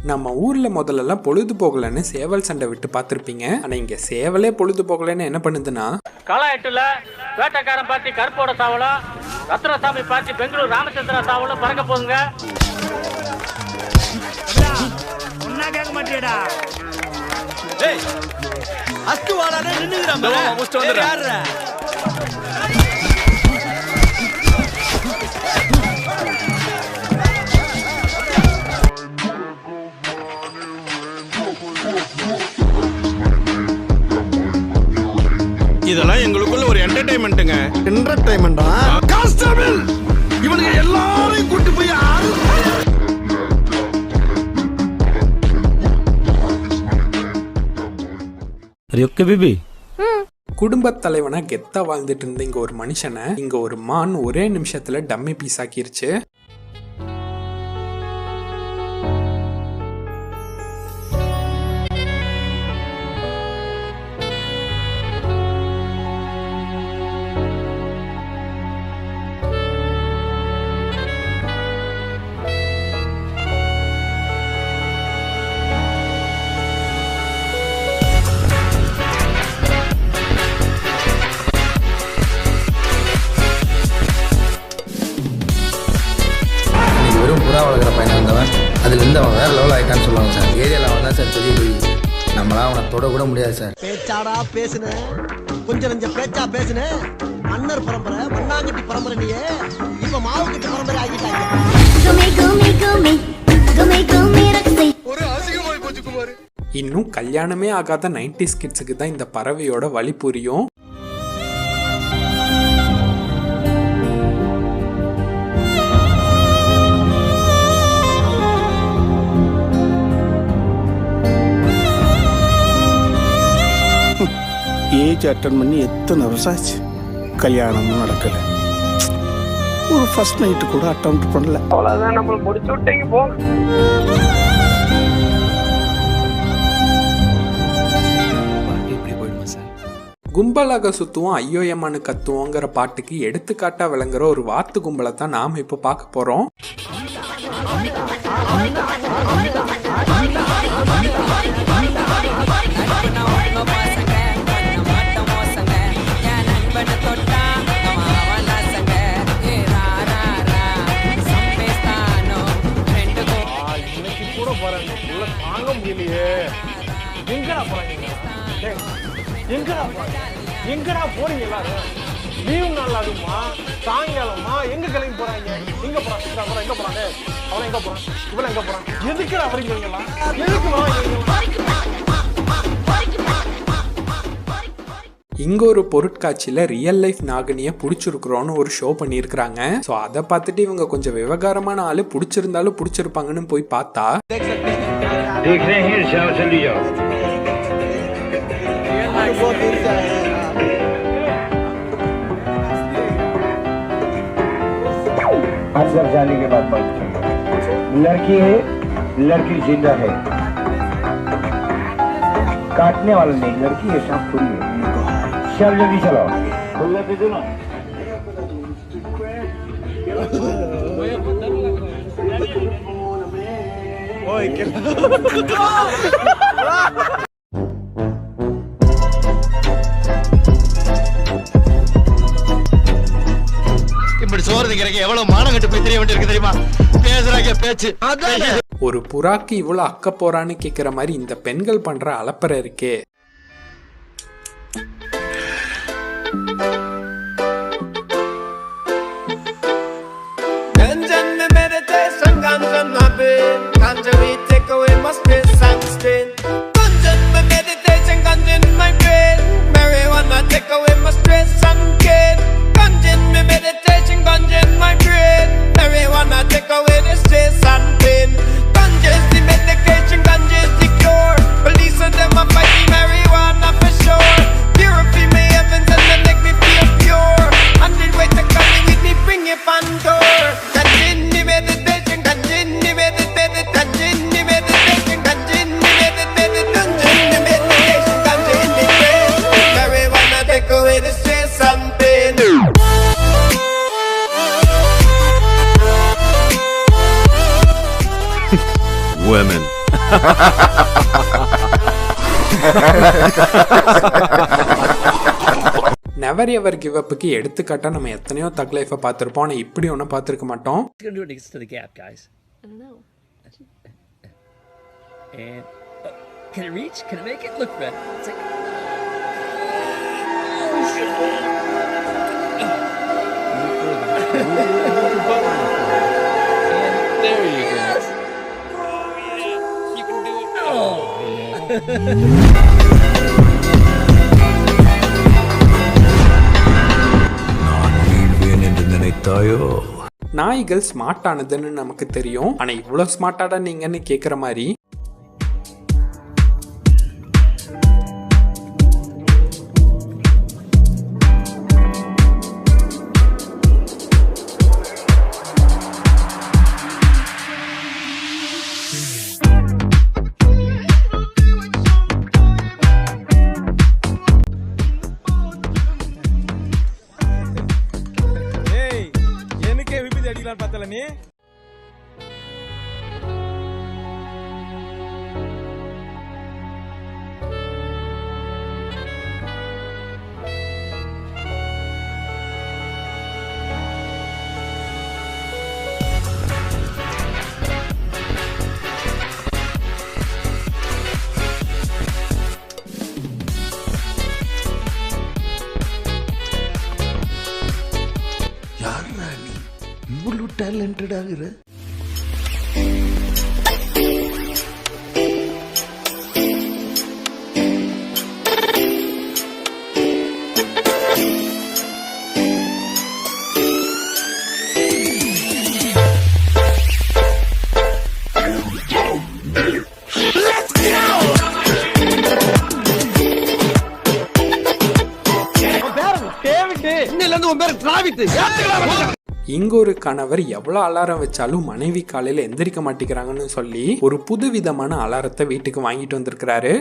நம்ம ஊர்ல முதல்லலாம் பொழுது போகலன்னு சேவல் சண்டை விட்டு பார்த்துருப்பீங்க. ஆனா இங்க சேவலே பொழுது போகலன்னு என்ன பண்ணுதுன்னா, கள8ல வேட்டைக்காரன் பார்ட்டி கருப்போட சாவலம், ரத்னசாமி பார்ட்டி பெங்களூர் ராமச்சந்திரா சாவலம் பறக்க போகுங்க. ஒன்னா கேட்க மாட்டியடா. டேய் அஸ்து வாடானே நின்னுங்கறாம. முஸ்ட் வந்துடா. இதெல்லாம் எங்களுக்குள்ள ஒரு என்டர்டெயின்மென்ட்ங்க. என்டர்டெயின்மெண்டா? கான்ஸ்டபிள் இவனுங்க எல்லாரையும் கூட்டி போய் குடும்பத் தலைவனா கெத்தா வாழ்ந்துட்டு இருந்த இங்க ஒரு மனுஷனை இங்க ஒரு மான் ஒரே நிமிஷத்துல டம்மி பீஸ் ஆக்கிருச்சு. புறா வளர்க்குற பையனாக இருந்தவன் அதுலேருந்து அவன் வேறு லெவல் ஆகிட்டான்னு சொல்லுவாங்க சார். ஏரியாவில் அவன் தான் சார் பெரிய புள்ளி. நம்மளாம் அவனை தொட கூட முடியாது சார். பேச்சாடா பேசுனேன், கொஞ்சம் நஞ்ச பேச்சா பேசுனேன். மன்னர் பரம்பரை மண்ணாங்கட்டி பரம்பரை நீயே இப்ப மாவுக்கட்டி பரம்பரை ஆகிட்டாங்க. ஒரு அசிங்கமாய் போச்சு குமார். இன்னும் கல்யாணமே ஆகாத 90s கிட்ஸுக்கு தான் இந்த பறவையோட வழி புரியும். ஏஜ் அட்டன் பண்ணி எத்தனை வருஷம் ஆச்சு, கல்யாணமும் நடக்கல. ஒரு ஃபர்ஸ்ட் நைட்டு கூட அட்டம் பண்ணல. அவ்வளவுதான், நம்ம முடிச்சு விட்டீங்க போ. கும்பலாக சுத்துவோம் ஐயோ எம்மானு கத்துவோங்கிற பாட்டுக்கு எடுத்துக்காட்டா விளங்குற ஒரு வாத்து கும்பலை தான் நாம இப்ப பார்க்க போறோம். எங்கடா போறீங்க எல்லாரும்? லீவு நாள் அதுமா சாயங்காலமா எங்க கிளம்பி போறாங்க? எங்க போறான்? எங்க போறாங்க? அவன் எங்க போறான்? இவன் எங்க போறான்? எதுக்கு அவரீங்க எல்லாம்? இங்க ஒரு பொருட்காட்சியில ரியல் லைஃப் நாகினிய புடிச்சிருக்கிறோன்னு ஒரு ஷோ பண்ணிருக்காங்க. சோ அதை பார்த்துட்டு இவங்க கொஞ்சம் விவகாரமான ஆளு, புடிச்சிருந்தாலும் புடிச்சிருப்பாங்கன்னு போய் பார்த்தா अंदर जाने के बाद बात करेंगे. लड़की है, लड़की जिंदा है, काटने वाला नहीं, लड़की है, सांप खुली है. चल जल्दी चलो. खुला दे दो ना. ओए क्या? இப்படி சோறு திங்கிறக்கு எவ்வளவு மானம் கட்டு போய் தெரிய வேண்டியிருக்கு தெரியுமா? பேசுறாங்க பேச்சு. ஒரு புறாக்கு இவ்வளவு அக்க போறான்னு கேக்குற மாதிரி இந்த பெண்கள் பண்ற அலப்பறை இருக்கே. Police and them are fighting marijuana for sure. Purify me heavens and they make me feel never ever give அப்புக்கு எடுத்துக்காட்டா நம்ம எத்தனையோ தக் லைஃபை பார்த்துருப்போம், ஆனால் இப்படி ஒன்றும் பார்த்துருக்க மாட்டோம். Gonna do it next to the gap, guys. I don't know. And can it reach? Can it make it? Look, Fred. It's like, and there you go. You can do it. Oh. நாய்கள் ஸ்மார்ட்டானதுன்னு நமக்கு தெரியும், ஆனால் இவ்வளோ ஸ்மார்ட்டாடா நீங்கன்னு கேட்குற மாதிரி எனக்கே விபத்து அடிக்கலாம் பார்த்தல நீ. யாரா நீ இவ்வளவு டேலண்டட் ஆகுற? இங்க ஒரு கணவர் எவ்வளவு அலாரம் வச்சாலும் மனைவி காலையில எந்திரிக்க மாட்டேங்கிறாங்கன்னு சொல்லி ஒரு புது விதமான அலாரத்தை வீட்டுக்கு வாங்கிட்டு வந்திருக்கிறாரு.